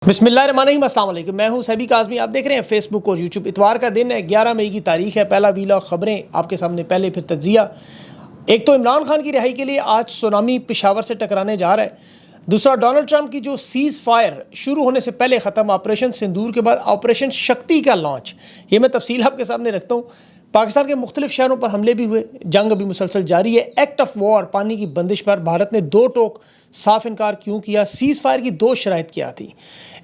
بسم اللہ الرحمن الرحیم، السلام علیکم۔ میں ہوں سبی کاظمی، آپ دیکھ رہے ہیں فیس بک اور یوٹیوب۔ اتوار کا دن ہے، 11 مئی کی تاریخ ہے۔ پہلا ویلاگ خبریں آپ کے سامنے، پہلے پھر تجزیہ۔ ایک تو عمران خان کی رہائی کے لیے آج سونامی پشاور سے ٹکرانے جا رہا ہے۔ دوسرا، ڈونلڈ ٹرمپ کی جو سیز فائر شروع ہونے سے پہلے ختم، آپریشن سندور کے بعد آپریشن شکتی کا لانچ، یہ میں تفصیل آپ کے سامنے رکھتا ہوں۔ پاکستان کے مختلف شہروں پر حملے بھی ہوئے، جنگ ابھی مسلسل جاری ہے۔ ایکٹ آف وار، پانی کی بندش پر بھارت نے دو ٹوک صاف انکار کیوں کیا؟ سیز فائر کی دو شرائط کیا تھی؟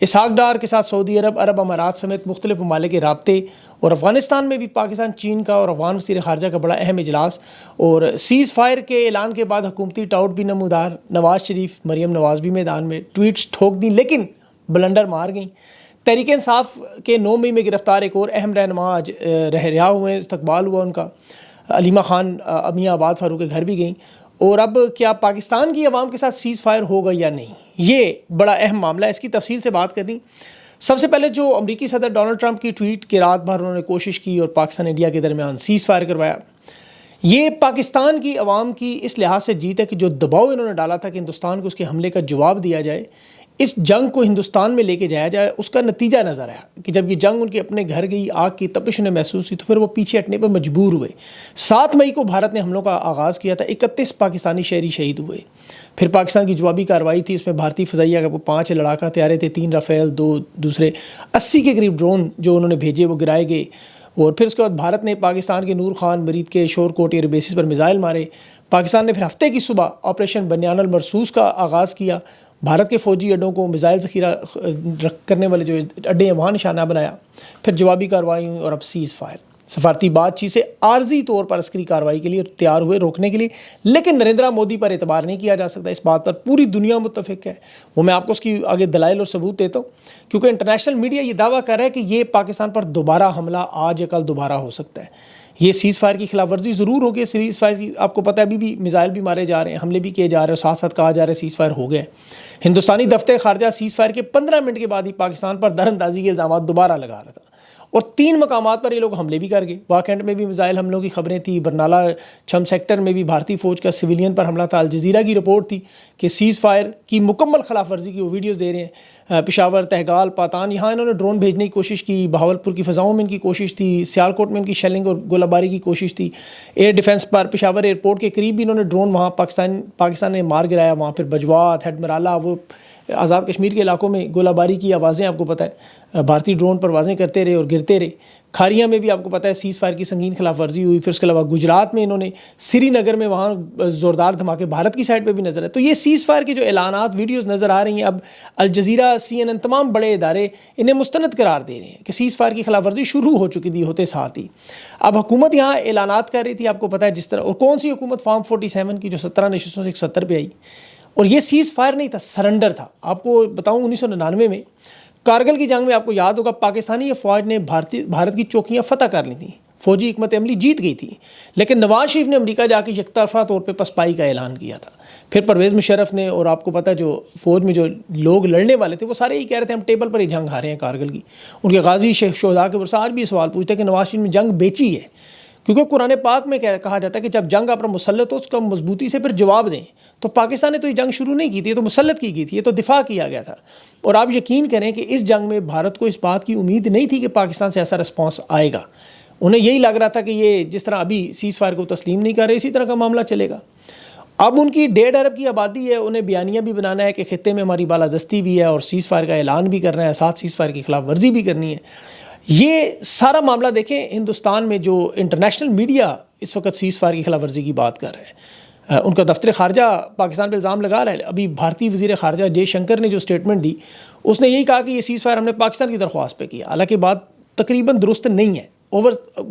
اسحاق ڈار کے ساتھ سعودی عرب امارات سمیت مختلف ممالک کے رابطے، اور افغانستان میں بھی پاکستان، چین کا اور افغان وزیر خارجہ کا بڑا اہم اجلاس۔ اور سیز فائر کے اعلان کے بعد حکومتی ٹاؤٹ بھی نمودار، نواز شریف، مریم نواز بھی میدان میں، ٹویٹس ٹھوک دیں لیکن بلنڈر مار گئیں۔ تحریک انصاف کے 9 مئی میں گرفتار ایک اور اہم رہنما آج رہا ہوئے ہیں، استقبال ہوا ان کا۔ علیمہ خان امیہ آباد فاروق کے گھر بھی گئیں۔ اور اب کیا پاکستان کی عوام کے ساتھ سیز فائر ہوگا یا نہیں، یہ بڑا اہم معاملہ ہے، اس کی تفصیل سے بات کرنی۔ سب سے پہلے جو امریکی صدر ڈونلڈ ٹرمپ کی ٹویٹ کہ رات بھر انہوں نے کوشش کی اور پاکستان انڈیا کے درمیان سیز فائر کروایا، یہ پاکستان کی عوام کی اس لحاظ سے جیت ہے کہ جو دباؤ انہوں نے ڈالا تھا کہ ہندوستان کو اس کے حملے کا جواب دیا جائے، اس جنگ کو ہندوستان میں لے کے جایا جائے، اس کا نتیجہ نظر آیا کہ جب یہ جنگ ان کے اپنے گھر گئی، آگ کی تپش انہیں محسوس ہوئی تو پھر وہ پیچھے ہٹنے پر مجبور ہوئے۔ 7 مئی کو بھارت نے حملوں کا آغاز کیا تھا، 31 پاکستانی شہری شہید ہوئے۔ پھر پاکستان کی جوابی کارروائی تھی، اس میں بھارتی فضائیہ کا 5 لڑاکا طیارے تھے، 3 رافیل، 2 دوسرے، 80 کے قریب ڈرون جو انہوں نے بھیجے وہ گرائے گئے۔ اور پھر اس کے بعد بھارت نے پاکستان کے نور خان مرید کے شور کوٹ ایئر بیسز پر میزائل مارے۔ پاکستان نے پھر ہفتے کی صبح آپریشن بنیان المرصوص کا آغاز کیا، بھارت کے فوجی اڈوں کو میزائل ذخیرہ کرنے والے جو اڈے ہیں وہاں نشانہ بنایا۔ پھر جوابی کارروائی ہوئی اور اب سیز فائر۔ سفارتی بات چیت سے عارضی طور پر عسکری کارروائی کے لیے تیار ہوئے، روکنے کے لیے، لیکن نریندرا مودی پر اعتبار نہیں کیا جا سکتا۔ اس بات پر پوری دنیا متفق ہے، وہ میں آپ کو اس کی آگے دلائل اور ثبوت دیتا ہوں، کیونکہ انٹرنیشنل میڈیا یہ دعویٰ کر رہا ہے کہ یہ پاکستان پر دوبارہ حملہ آج یا کل دوبارہ ہو سکتا ہے۔ یہ سیز فائر کی خلاف ورزی ضرور ہوگی۔ سیز فائر کی آپ کو پتہ ہے ابھی بھی میزائل بھی مارے جا رہے ہیں، حملے بھی کیے جا رہے ہیں، ساتھ ساتھ کہا جا رہا ہے سیز فائر ہو گئے۔ ہندوستانی دفتر خارجہ سیز فائر کے 15 منٹ کے بعد ہی پاکستان پر در اندازی کے الزامات دوبارہ لگا رہا تھا، اور 3 مقامات پر یہ لوگ حملے بھی کر گئے۔ واکنڈ میں بھی میزائل حملوں کی خبریں تھیں، برنالہ چھم سیکٹر میں بھی بھارتی فوج کا سویلین پر حملہ تھا۔ الجزیرہ کی رپورٹ تھی کہ سیز فائر کی مکمل خلاف ورزی کی وہ ویڈیوز دے رہے ہیں۔ پشاور، تہگال، پاتان، یہاں انہوں نے ڈرون بھیجنے کی کوشش کی، بہاولپور کی فضاؤں میں ان کی کوشش تھی، سیالکوٹ میں ان کی شیلنگ اور گولہ باری کی کوشش تھی۔ ایئر ڈیفنس پر پشاور ایئرپورٹ کے قریب بھی انہوں نے ڈرون وہاں پاکستان نے مار گرایا۔ وہاں پھر بجوات، ہیڈ مرالہ، وہ آزاد کشمیر کے علاقوں میں گولہ باری کی آوازیں آپ کو پتہ ہے، بھارتی ڈرون پروازیں کرتے رہے اور گرتے رہے۔ کھاریاں میں بھی آپ کو پتہ ہے سیز فائر کی سنگین خلاف ورزی ہوئی۔ پھر اس کے علاوہ گجرات میں انہوں نے سری نگر میں وہاں زوردار دھماکے بھارت کی سائڈ پہ بھی نظر ہے۔ تو یہ سیز فائر کے جو اعلانات، ویڈیوز نظر آ رہی ہیں، اب الجزیرہ، CNN، تمام بڑے ادارے انہیں مستند قرار دے رہے ہیں کہ سیز فائر کی خلاف ورزی شروع ہو چکی تھی ہوتے ساتھ ہی۔ اب حکومت یہاں اعلانات کر رہی تھی، آپ کو پتہ ہے جس طرح، اور کون سی حکومت؟ فارم 47 کی، جو 17 نشستوں سے 170 پہ آئی۔ اور یہ سیز فائر نہیں تھا، سرنڈر تھا۔ آپ کو بتاؤں 1999 میں کارگل کی جنگ میں آپ کو یاد ہوگا پاکستانی فوج نے بھارت کی چوکیاں فتح کر لی تھیں، فوجی حکمت عملی جیت گئی تھی، لیکن نواز شریف نے امریکہ جا کے یک طرفہ طور پہ پسپائی کا اعلان کیا تھا۔ پھر پرویز مشرف نے، اور آپ کو پتہ جو فوج میں جو لوگ لڑنے والے تھے وہ سارے یہ کہہ رہے تھے ہم ٹیبل پر ہی جنگ ہارے ہیں کارگل کی۔ ان کے غازی شہداء کے ورثاء آج بھی یہ سوال پوچھتے ہیں کہ نواز شریف نے جنگ بیچی ہے، کیونکہ قرآن پاک میں کہا جاتا ہے کہ جب جنگ آپ پر مسلط ہو اس کا مضبوطی سے پھر جواب دیں۔ تو پاکستان نے تو یہ جنگ شروع نہیں کی تھی، یہ تو مسلط کی گئی تھی، یہ تو دفاع کیا گیا تھا۔ اور آپ یقین کریں کہ اس جنگ میں بھارت کو اس بات کی امید نہیں تھی کہ پاکستان سے ایسا رسپانس آئے گا۔ انہیں یہی لگ رہا تھا کہ یہ جس طرح ابھی سیز فائر کو تسلیم نہیں کر رہے، اسی طرح کا معاملہ چلے گا۔ اب ان کی 1.5 ارب کی آبادی ہے، انہیں بیانیہ بھی بنانا ہے کہ خطے میں ہماری بالادستی بھی ہے اور سیز فائر کا اعلان بھی کرنا ہے، ساتھ سیز فائر کی خلاف ورزی بھی کرنی ہے۔ یہ سارا معاملہ دیکھیں، ہندوستان میں جو انٹرنیشنل میڈیا اس وقت سیز فائر کی خلاف ورزی کی بات کر رہے ہیں، ان کا دفتر خارجہ پاکستان پہ الزام لگا رہا ہے۔ ابھی بھارتی وزیر خارجہ جے شنکر نے جو سٹیٹمنٹ دی، اس نے یہی کہا کہ یہ سیز فائر ہم نے پاکستان کی درخواست پہ کیا، حالانکہ بات تقریباً درست نہیں ہے۔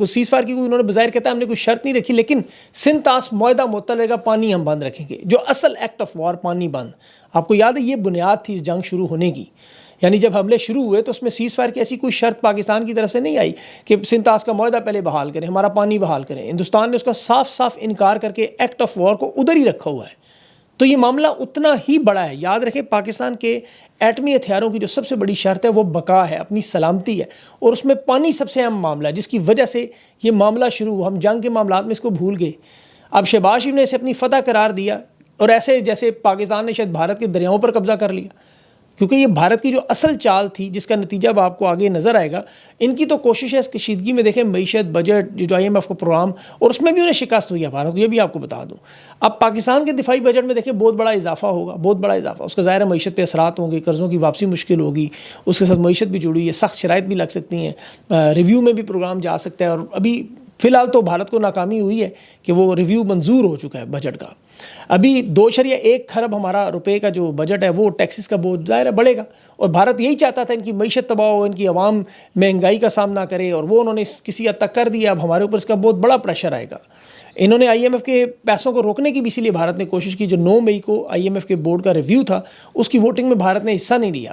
سیز فائر کی انہوں نے بظاہر کہتا ہے ہم نے کوئی شرط نہیں رکھی، لیکن سنتاس معاہدہ معطل رہے گا، پانی ہم بند رکھیں گے، جو اصل ایکٹ آف وار، پانی بند، آپ کو یاد ہے یہ بنیاد تھی اس جنگ شروع ہونے کی۔ یعنی جب حملے شروع ہوئے تو اس میں سیز فائر کی ایسی کوئی شرط پاکستان کی طرف سے نہیں آئی کہ سنتاس کا معاہدہ پہلے بحال کریں، ہمارا پانی بحال کریں۔ ہندوستان نے اس کا صاف صاف انکار کر کے ایکٹ آف وار کو ادھر ہی رکھا ہوا ہے۔ تو یہ معاملہ اتنا ہی بڑا ہے۔ یاد رکھیں پاکستان کے ایٹمی ہتھیاروں کی جو سب سے بڑی شرط ہے وہ بقا ہے، اپنی سلامتی ہے، اور اس میں پانی سب سے اہم معاملہ ہے، جس کی وجہ سے یہ معاملہ شروع ہوا۔ ہم جنگ کے معاملات میں اس کو بھول گئے۔ اب شہباز شریف نے اسے اپنی فتح قرار دیا، اور ایسے جیسے پاکستان نے شاید بھارت کے دریاؤں پر قبضہ کر لیا۔ کیونکہ یہ بھارت کی جو اصل چال تھی جس کا نتیجہ اب آپ کو آگے نظر آئے گا. ان کی تو کوشش ہے اس کشیدگی میں. دیکھیں معیشت بجٹ جو IMF کا پروگرام, اور اس میں بھی انہیں شکست ہوئی ہے بھارت کو, یہ بھی آپ کو بتا دوں. اب پاکستان کے دفاعی بجٹ میں دیکھیں بہت بڑا اضافہ ہوگا, بہت بڑا اضافہ. اس کا ظاہر ہے معیشت پہ اثرات ہوں گے, قرضوں کی واپسی مشکل ہوگی, اس کے ساتھ معیشت بھی جڑی ہے, سخت شرائط بھی لگ سکتی ہیں, ریویو میں بھی پروگرام جا سکتا ہے. اور ابھی فی الحال تو بھارت کو ناکامی ہوئی ہے کہ وہ ریویو منظور ہو چکا ہے بجٹ کا. ابھی 2.1 خرب ہمارا روپے کا جو بجٹ ہے وہ ٹیکسز کا بہت ظاہر ہے بڑھے گا, اور بھارت یہی چاہتا تھا ان کی معیشت تباہ ہو, ان کی عوام مہنگائی کا سامنا کرے, اور وہ انہوں نے کسی حد تک کر دیا. اب ہمارے اوپر اس کا بہت بڑا پریشر آئے گا. انہوں نے IMF کے پیسوں کو روکنے کی بھی اسی لیے بھارت نے کوشش کی. جو 9 مئی کو IMF کے بورڈ کا ریویو تھا اس کی ووٹنگ میں بھارت نے حصہ نہیں لیا,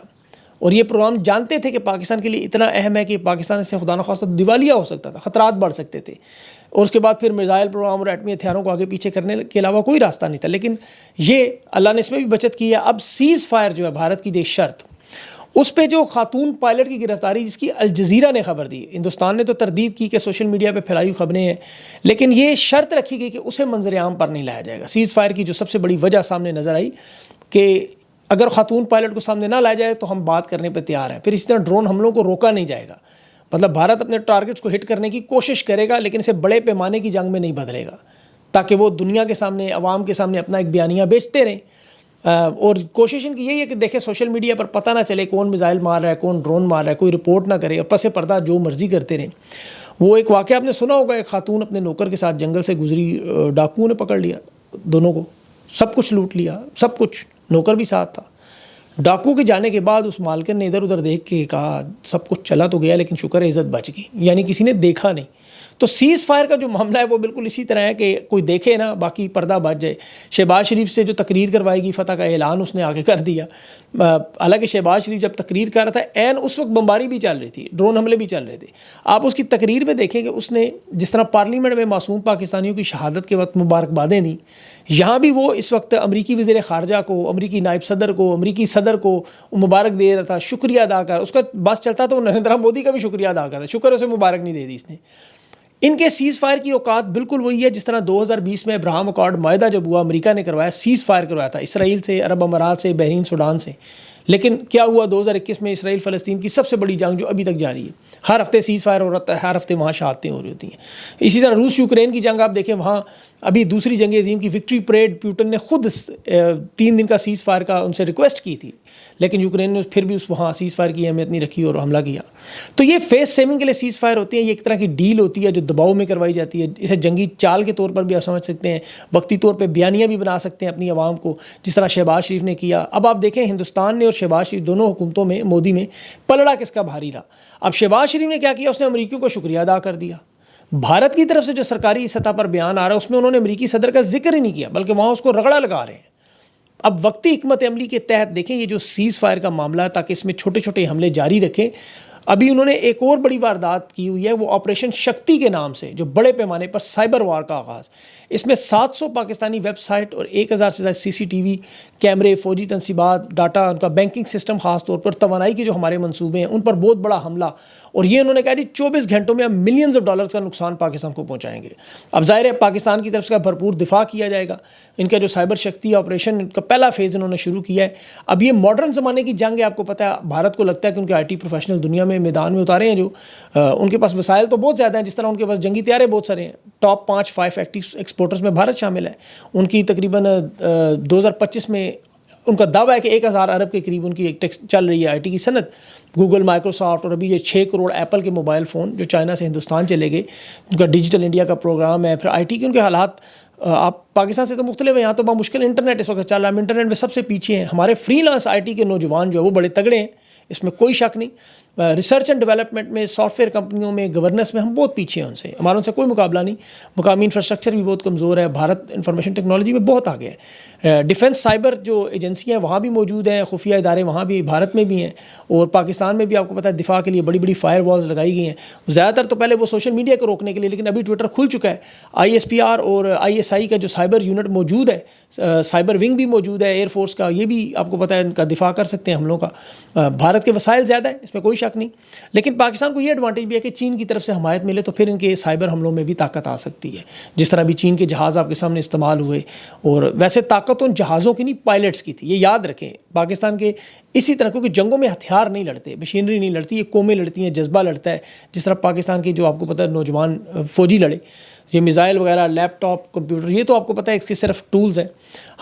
اور یہ پروگرام جانتے تھے کہ پاکستان کے لیے اتنا اہم ہے کہ پاکستان سے خدا نخواستہ دیوالیہ ہو سکتا تھا, خطرات بڑھ سکتے تھے, اور اس کے بعد پھر میزائل پروگرام اور ایٹمی ہتھیاروں کو آگے پیچھے کرنے کے علاوہ کوئی راستہ نہیں تھا. لیکن یہ اللہ نے اس میں بھی بچت کی ہے. اب سیز فائر جو ہے بھارت کی شرط, اس پہ جو خاتون پائلٹ کی گرفتاری جس کی الجزیرہ نے خبر دی, ہندوستان نے تو تردید کی کہ سوشل میڈیا پہ پھیلائی خبریں ہیں, لیکن یہ شرط رکھی گئی کہ اسے منظر عام پر نہیں لایا جائے گا. سیز فائر کی جو سب سے بڑی وجہ سامنے نظر آئی کہ اگر خاتون پائلٹ کو سامنے نہ لایا جائے تو ہم بات کرنے پہ تیار ہیں. پھر اسی طرح ڈرون حملوں کو روکا نہیں جائے گا. مطلب بھارت اپنے ٹارگٹس کو ہٹ کرنے کی کوشش کرے گا, لیکن اسے بڑے پیمانے کی جنگ میں نہیں بدلے گا, تاکہ وہ دنیا کے سامنے, عوام کے سامنے اپنا ایک بیانیہ بیچتے رہیں. اور کوشش ان کی یہی ہے کہ دیکھیں سوشل میڈیا پر پتہ نہ چلے کون میزائل مار رہا ہے, کون ڈرون مار رہا ہے, کوئی رپورٹ نہ کرے, اور پس پردہ جو مرضی کرتے رہیں. وہ ایک واقعہ آپ نے سنا ہوگا, ایک خاتون اپنے نوکر کے ساتھ جنگل سے گزری, ڈاکوؤں نے پکڑ لیا دونوں کو, سب کچھ لوٹ لیا, سب کچھ, نوکر بھی ساتھ تھا. ڈاکو کے جانے کے بعد اس مالکن نے ادھر ادھر دیکھ کے کہا سب کچھ چلا تو گیا لیکن شکر ہے عزت بچ گئی, یعنی کسی نے دیکھا نہیں. تو سیز فائر کا جو معاملہ ہے وہ بالکل اسی طرح ہے کہ کوئی دیکھے نا, باقی پردہ بچ جائے. شہباز شریف سے جو تقریر کروائے گی فتح کا اعلان اس نے آگے کر دیا. حالانکہ شہباز شریف جب تقریر کر رہا تھا عین اس وقت بمباری بھی چل رہی تھی, ڈرون حملے بھی چل رہے تھے. آپ اس کی تقریر میں دیکھیں کہ اس نے جس طرح پارلیمنٹ میں معصوم پاکستانیوں کی شہادت کے وقت مبارکبادیں دیں, یہاں بھی وہ اس وقت امریکی وزیر خارجہ کو, امریکی نائب صدر کو, امریکی صدر کو مبارک دے رہا تھا, شکریہ ادا کر. اس کا بس چلتا تو نریندر مودی کا بھی شکریہ ادا کرتا, شکر اسے مبارک نہیں دے دی اس نے. ان کے سیز فائر کی اوقات بالکل وہی ہے جس طرح 2020 میں ابراہم اکارڈ معاہدہ جب ہوا, امریکا نے کروایا, سیز فائر کروایا تھا اسرائیل سے, عرب امارات سے, بحرین, سوڈان سے. لیکن کیا ہوا 2021 میں اسرائیل فلسطین کی سب سے بڑی جنگ جو ابھی تک جاری ہے. ہر ہفتے سیز فائر ہو رہا ہے, ہر ہفتے وہاں شہادتیں ہو رہی ہوتی ہیں. اسی طرح روس یوکرین کی جنگ آپ دیکھیں, وہاں ابھی دوسری جنگ عظیم کی وکٹری پریڈ پیوٹن نے خود 3 دن کا سیز فائر کا ان سے ریکویسٹ کی تھی, لیکن یوکرین نے پھر بھی اس وہاں سیز فائر کی اہمیت نہیں رکھی اور حملہ کیا. تو یہ فیس سیونگ کے لیے سیز فائر ہوتی ہیں, یہ ایک طرح کی ڈیل ہوتی ہے جو دباؤ میں کروائی جاتی ہے. اسے جنگی چال کے طور پر بھی آپ سمجھ سکتے ہیں, وقتی طور پہ بیانیہ بھی بنا سکتے ہیں اپنی عوام کو, جس طرح شہباز شریف نے کیا. اب آپ دیکھیں ہندوستان نے اور شہباز شریف دونوں حکومتوں میں, مودی میں پلڑا کس کا بھاری رہا. اب شہباز شریف نے کیا کیا, اس نے امریکیوں کو شکریہ ادا کر دیا. بھارت کی طرف سے جو سرکاری سطح پر بیان آ رہا ہے اس میں انہوں نے امریکی صدر کا ذکر ہی نہیں کیا, بلکہ وہاں اس کو رگڑا لگا رہے ہیں. اب وقتی حکمت عملی کے تحت دیکھیں یہ جو سیز فائر کا معاملہ ہے, تاکہ اس میں چھوٹے چھوٹے حملے جاری رکھیں. ابھی انہوں نے ایک اور بڑی واردات کی ہوئی ہے, وہ آپریشن شکتی کے نام سے, جو بڑے پیمانے پر سائبر وار کا آغاز. اس میں 700 پاکستانی ویب سائٹ اور 1000 سے زیادہ CCTV کیمرے, فوجی تنصیبات, ڈاٹا, ان کا بینکنگ سسٹم, خاص طور پر توانائی کے جو ہمارے منصوبے ہیں ان پر بہت بڑا حملہ. اور یہ انہوں نے کہا جی 24 گھنٹوں میں ہم ملینز آف ڈالرز کا نقصان پاکستان کو پہنچائیں گے. اب ظاہر ہے پاکستان کی طرف سے بھرپور دفاع کیا جائے گا. ان کا جو سائبر شکتی آپریشن, ان کا پہلا فیز انہوں نے شروع کیا ہے. اب یہ ماڈرن زمانے کی جنگ ہے, آپ کو پتہ ہے بھارت کو لگتا ہے کہ ان کے IT پروفیشنل دنیا میں میدان میں اتارے ہیں, جو ان کے پاس وسائل تو بہت زیادہ ہیں, جس طرح ان کے پاس جنگی طیارے بہت سارے ہیں. ٹاپ 5 ایکسپورٹرز میں بھارت شامل ہے. ان کی تقریباً 2025 میں ان کا دعویٰ ہے کہ 1000 ارب کے قریب ان کی ایک چل رہی ہے IT کی صنعت. گوگل, مائکروسافٹ, اور ابھی یہ 6 کروڑ ایپل کے موبائل فون جو چائنا سے ہندوستان چلے گئے, ان کا ڈیجیٹل انڈیا کا پروگرام ہے. پھر IT کے ان کے حالات آپ پاکستان سے تو مختلف ہیں, یہاں تو بہت مشکل انٹرنیٹ اس وقت چل رہا ہے, ہم انٹرنیٹ میں سب سے پیچھے ہیں. ہمارے فری لانس IT کے نوجوان جو ہے وہ بڑے تگڑے ہیں, اس میں کوئی شک نہیں. ریسرچ اینڈ ڈیولپمنٹ میں, سافٹ ویئر کمپنیوں میں, گورننس میں ہم بہت پیچھے ہیں ان سے, ہمارا ان سے کوئی مقابلہ نہیں. مقامی انفراسٹرکچر بھی بہت کمزور ہے. بھارت انفارمیشن ٹیکنالوجی میں بہت آگے ہے. ڈیفنس سائبر جو ایجنسیاں ہیں وہاں بھی موجود ہیں, خفیہ ادارے وہاں بھی بھارت میں بھی ہیں, اور پاکستان میں بھی آپ کو پتہ ہے دفاع کے لیے بڑی بڑی فائر والز لگائی گئی ہیں. زیادہ تر تو پہلے وہ سوشل میڈیا کو روکنے کے لیے, لیکن ابھی ٹویٹر کھل چکا ہے. ISPR اور ISA ISI کا جو سائبر یونٹ موجود ہے، سائبر ونگ بھی موجود ہے ایئر فورس کا، یہ بھی آپ کو پتہ ہے ان کا دفاع کر سکتے ہیں حملوں کا۔ بھارت کے وسائل زیادہ ہیں، اس میں کوئی شک نہیں، لیکن پاکستان کو یہ ایڈوانٹیج بھی ہے کہ چین کی طرف سے حمایت ملے تو پھر ان کے سائبر حملوں میں بھی طاقت آ سکتی ہے، جس طرح بھی چین کے جہاز آپ کے سامنے استعمال ہوئے۔ اور ویسے طاقت ان جہازوں کی نہیں، پائلٹس کی تھی، یہ یاد رکھیں پاکستان کے اسی طرح، کیونکہ جنگوں میں ہتھیار نہیں لڑتے، مشینری نہیں لڑتی، یہ قومیں لڑتی ہیں، جذبہ لڑتا ہے۔ جس طرح پاکستان کے جو آپ کو پتہ ہے نوجوان فوجی لڑے، یہ میزائل وغیرہ، لیپ ٹاپ، کمپیوٹر، یہ تو آپ کو پتہ ہے اس کے صرف ٹولز ہیں۔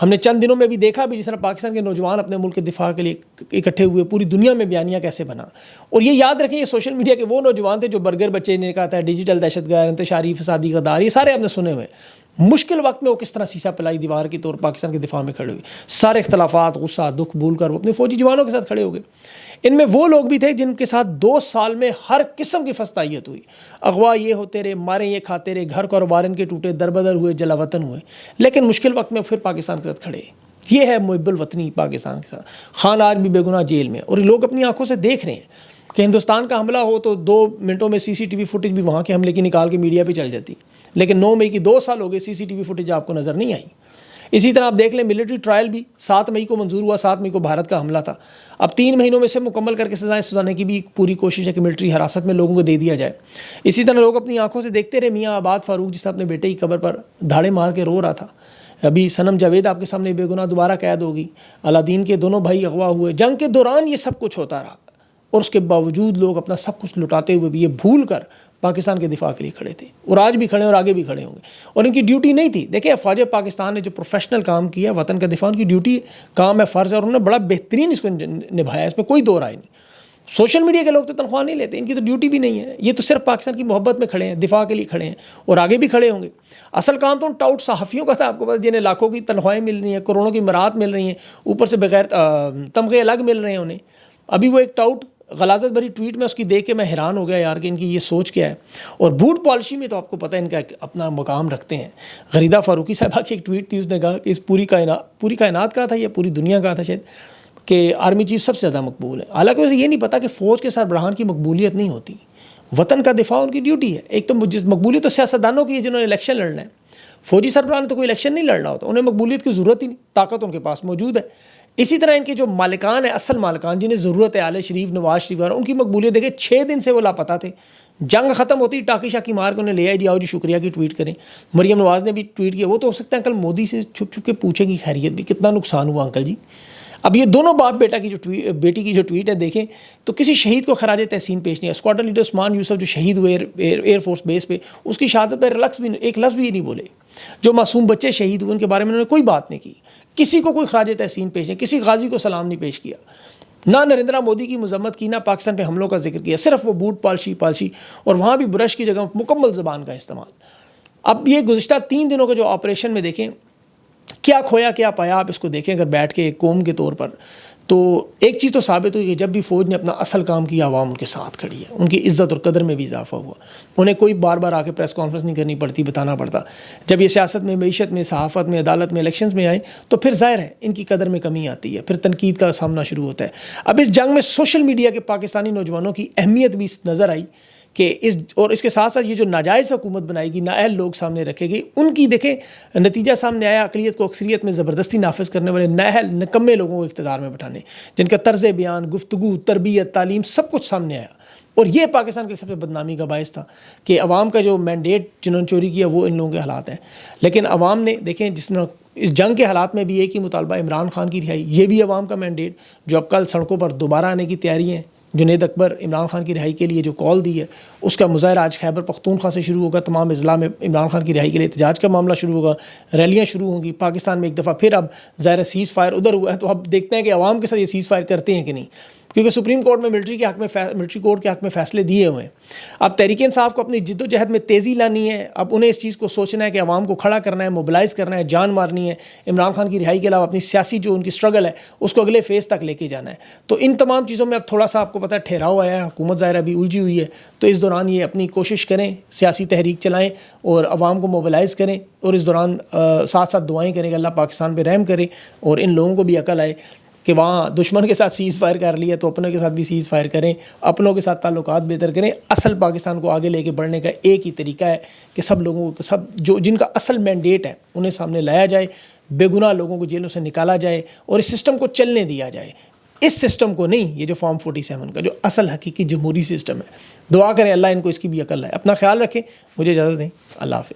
ہم نے چند دنوں میں بھی دیکھا بھی جس طرح پاکستان کے نوجوان اپنے ملک کے دفاع کے لیے اکٹھے ہوئے، پوری دنیا میں بیانیہ کیسے بنا۔ اور یہ یاد رکھیں، یہ سوشل میڈیا کے وہ نوجوان تھے جو برگر بچے نے کہا تھا، ڈیجیٹل دہشت گرد، انتشاری فسادی غدار، یہ سارے آپ نے سنے ہوئے۔ مشکل وقت میں وہ کس طرح سیسا پلائی دیوار کے طور پاکستان کے دفاع میں کھڑے ہوئے، سارے اختلافات، غصہ، دکھ بھول کر وہ اپنے فوجی جوانوں کے ساتھ کھڑے ہو گئے۔ ان میں وہ لوگ بھی تھے جن کے ساتھ 2 سال میں ہر قسم کی فسطائیت ہوئی، اغوا یہ ہوتے رہے، مارے یہ کھاتے رہے، گھر کاروبار ان کے ٹوٹے، دربدر ہوئے، جلا وطن ہوئے، لیکن مشکل وقت میں پھر پاکستان کے ساتھ کھڑے۔ یہ ہے محب الوطنی پاکستان کے ساتھ۔ خان آج بھی بے گناہ جیل میں، اور لوگ اپنی آنکھوں سے دیکھ رہے ہیں کہ ہندوستان کا حملہ ہو تو 2 منٹوں میں CCTV فوٹیج بھی وہاں کے حملے کی نکال کے میڈیا پہ چل جاتی، لیکن 9 مئی کی 2 سال ہو گئے CCTV فوٹیج آپ کو نظر نہیں آئی۔ اسی طرح آپ دیکھ لیں ملٹری ٹرائل بھی 7 مئی کو منظور ہوا، 7 مئی کو بھارت کا حملہ تھا۔ اب 3 مہینوں میں سے مکمل کر کے سزائیں سزانے کی بھی پوری کوشش ہے کہ ملٹری حراست میں لوگوں کو دے دیا جائے۔ اسی طرح لوگ اپنی آنکھوں سے دیکھتے رہے، میاں آباد فاروق جس طرح اپنے بیٹے کی قبر پر دھاڑے مار کے رو رہا تھا، ابھی صنم جاوید آپ کے سامنے بے گناہ دوبارہ قید ہوگی، علادین کے دونوں بھائی اغوا ہوئے۔ جنگ کے دوران یہ سب کچھ ہوتا رہا، اور اس کے باوجود لوگ اپنا سب کچھ لٹاتے ہوئے بھی یہ بھول کر پاکستان کے دفاع کے لیے کھڑے تھے، اور آج بھی کھڑے ہیں اور آگے بھی کھڑے ہوں گے۔ اور ان کی ڈیوٹی نہیں تھی، دیکھیں افواج پاکستان نے جو پروفیشنل کام کیا وطن کا دفاع، ان کی ڈیوٹی، کام ہے، فرض ہے، اور انہوں نے بڑا بہترین اس کو نبھایا، اس میں کوئی دو رائے نہیں۔ سوشل میڈیا کے لوگ تو تنخواہ نہیں لیتے، ان کی تو ڈیوٹی بھی نہیں ہے، یہ تو صرف پاکستان کی محبت میں کھڑے ہیں، دفاع کے لیے کھڑے ہیں، اور آگے بھی کھڑے ہوں گے۔ اصل کام تو ان ٹاؤٹ صحافیوں کا تھا، آپ کو پتہ، جنہیں لاکھوں کی تنخواہیں مل رہی ہیں، کروڑوں کی مراد مل رہی ہیں، اوپر سے بغیر تمغے الگ مل رہے ہیں انہیں۔ ابھی وہ ایک ٹاؤٹ غلاظت بھری ٹویٹ میں اس کی دیکھ کے میں حیران ہو گیا یار کہ ان کی یہ سوچ کیا ہے۔ اور بوٹ پالشی میں تو آپ کو پتہ ہے ان کا اپنا مقام رکھتے ہیں۔ غریدہ فاروقی صاحبہ کی ایک ٹویٹ تھی، اس نے کہا کہ اس پوری کائنات کا تھا یا پوری دنیا کا تھا شاید، کہ آرمی چیف سب سے زیادہ مقبول ہے۔ حالانکہ اسے یہ نہیں پتا کہ فوج کے سربراہان کی مقبولیت نہیں ہوتی، وطن کا دفاع ان کی ڈیوٹی ہے۔ ایک تو مقبولیت تو سیاستدانوں کی ہے جنہوں نے الیکشن لڑنا ہے، فوجی سربراہ نے تو کوئی الیکشن نہیں لڑنا ہوتا، انہیں مقبولیت کی ضرورت ہی نہیں، طاقت ان کے پاس موجود ہے۔ اسی طرح ان کے جو مالکان ہیں، اصل مالکان جنہیں ضرورت ہے، آل شریف، نواز شریف وغیرہ، ان کی مقبولیت دیکھیں 6 دن سے وہ لاپتہ تھے۔ جنگ ختم ہوتی ٹاکی شاکی مار کے انہیں لے آئے، جی آؤ جی شکریہ کی ٹویٹ کریں۔ مریم نواز نے بھی ٹویٹ کیا، وہ تو ہو سکتا ہے انکل مودی سے چھپ چھپ کے پوچھیں گی خیریت بھی، کتنا نقصان ہوا انکل جی۔ اب یہ دونوں باپ بیٹی کی جو ٹویٹ ہے دیکھیں تو کسی شہید کو خراج تحسین پیش نہیں ہے۔ اسکواڈرن لیڈر عثمان یوسف جو شہید ہوئے ایئر فورس بیس پہ، اس کی شہادت پر ایک لفظ بھی نہیں بولے۔ جو معصوم بچے شہید ہوئے ان کے بارے میں انہوں نے کوئی بات نہیں کی، کسی کو کوئی خراج تحسین پیش نہیں، کسی غازی کو سلام نہیں پیش کیا، نہ نریندرا مودی کی مذمت کی، نہ پاکستان پہ حملوں کا ذکر کیا، صرف وہ بوٹ پالشی اور وہاں بھی برش کی جگہ مکمل زبان کا استعمال۔ اب یہ گزشتہ 3 دنوں کے جو آپریشن میں دیکھیں کیا کھویا کیا پایا، آپ اس کو دیکھیں اگر بیٹھ کے ایک قوم کے طور پر، تو ایک چیز تو ثابت ہوئی کہ جب بھی فوج نے اپنا اصل کام کیا عوام ان کے ساتھ کھڑی ہے، ان کی عزت اور قدر میں بھی اضافہ ہوا، انہیں کوئی بار بار آ کے پریس کانفرنس نہیں کرنی پڑتی، بتانا پڑتا۔ جب یہ سیاست میں، معیشت میں، صحافت میں، عدالت میں، الیکشنز میں آئے تو پھر ظاہر ہے ان کی قدر میں کمی آتی ہے، پھر تنقید کا سامنا شروع ہوتا ہے۔ اب اس جنگ میں سوشل میڈیا کے پاکستانی نوجوانوں کی اہمیت بھی نظر آئی کہ اس کے ساتھ ساتھ یہ جو ناجائز حکومت بنائی گئی، نااہل لوگ سامنے رکھے گئے، ان کی دیکھیں نتیجہ سامنے آیا، اقلیت کو اکثریت میں زبردستی نافذ کرنے والے نااہل نکمے لوگوں کو اقتدار میں بٹھانے، جن کا طرز بیان، گفتگو، تربیت، تعلیم سب کچھ سامنے آیا۔ اور یہ پاکستان کے سب سے بدنامی کا باعث تھا کہ عوام کا جو مینڈیٹ جنہوں نے چوری کیا وہ ان لوگوں کے حالات ہیں۔ لیکن عوام نے دیکھیں جس نے اس جنگ کے حالات میں بھی ایک ہی مطالبہ، عمران خان کی رہائی، یہ بھی عوام کا مینڈیٹ، جو اب کل سڑکوں پر دوبارہ آنے کی تیاری ہیں۔ جنید اکبر عمران خان کی رہائی کے لیے جو کال دی ہے، اس کا مظاہرہ آج خیبر پختونخوا سے شروع ہوگا، تمام اضلاع میں عمران خان کی رہائی کے لیے احتجاج کا معاملہ شروع ہوگا، ریلیاں شروع ہوں گی۔ پاکستان میں ایک دفعہ پھر اب ظاہر سیز فائر ادھر ہوا ہے، تو اب دیکھتے ہیں کہ عوام کے ساتھ یہ سیز فائر کرتے ہیں کہ نہیں، کیونکہ سپریم کورٹ میں ملٹری کورٹ کے حق میں فیصلے دیے ہوئے ہیں۔ اب تحریک انصاف کو اپنی جد و جہد میں تیزی لانی ہے، اب انہیں اس چیز کو سوچنا ہے کہ عوام کو کھڑا کرنا ہے، موبلائز کرنا ہے، جان مارنی ہے، عمران خان کی رہائی کے علاوہ اپنی سیاسی جو ان کی سٹرگل ہے اس کو اگلے فیز تک لے کے جانا ہے۔ تو ان تمام چیزوں میں اب تھوڑا سا آپ کو پتہ ہے ٹھہراؤ آیا ہے، حکومت ظاہر ابھی الجھی ہوئی ہے، تو اس دوران یہ اپنی کوشش کریں، سیاسی تحریک چلائیں اور عوام کو موبلائز کریں، اور اس دوران ساتھ ساتھ دعائیں کریں کہ اللہ پاکستان پہ رحم کرے اور ان لوگوں کو بھی عقل آئے کہ وہاں دشمن کے ساتھ سیز فائر کر لیا تو اپنوں کے ساتھ بھی سیز فائر کریں، اپنوں کے ساتھ تعلقات بہتر کریں. اصل پاکستان کو آگے لے کے بڑھنے کا ایک ہی طریقہ ہے کہ سب لوگوں کو، جن کا اصل مینڈیٹ ہے انہیں سامنے لایا جائے، بے گناہ لوگوں کو جیلوں سے نکالا جائے اور اس سسٹم کو چلنے دیا جائے. اس سسٹم کو نہیں، یہ جو فارم 47 کا جو اصل حقیقی جمہوری سسٹم ہے. دعا کریں اللہ ان کو اس کی بھی عقل ہے. اپنا خیال رکھیں. مجھے اجازت دیں. اللہ حافظ.